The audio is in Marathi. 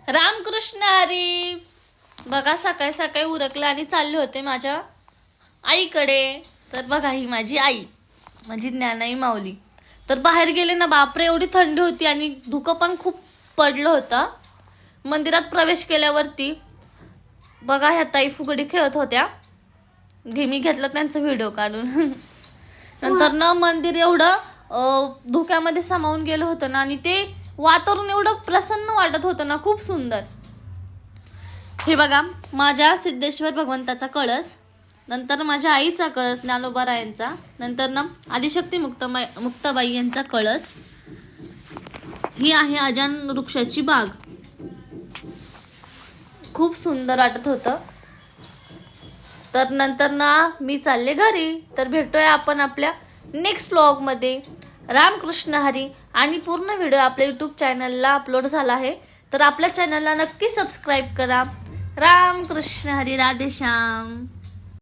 रामकृष्ण हरी. बघा सकाळी सकाळी उरकले आणि चालले होते माझ्या आईकडे. तर बघा ही माझी आई, माझी ज्ञानाई माऊली. तर बाहेर गेले ना, बापरे एवढी थंडी होती आणि धुकं पण खूप पडलं होतं. मंदिरात प्रवेश केल्यावरती बघा ह्या ताई फुगडी खेळत होत्या. मी घेतलं त्यांचा व्हिडिओ काढून. नंतर ना मंदिर एवढं धुक्यामध्ये सामावून गेलं होतं ना, आणि ते वातावरण एवढं प्रसन्न वाटत होतं ना, खूप सुंदर. हे बघा माझ्या सिद्धेश्वर भगवंताचा कळस, नंतर माझ्या आईचा कळस ज्ञानोबारायांचा, नंतर ना आदिशक्ती मुक्ताबाई यांचा कळस. ही आहे अजान वृक्षाची बाग. खूप सुंदर वाटत होतं. तर नंतर ना मी चालले घरी. तर भेटूया आपण आपल्या नेक्स्ट व्लॉग मध्ये. रामकृष्ण हरी. आणि पूर्ण व्हिडिओ आपल्या YouTube चॅनलला अपलोड झाला आहे, तर आपल्या चॅनलला नक्की सबस्क्राईब करा. रामकृष्ण हरी. राधेश्याम.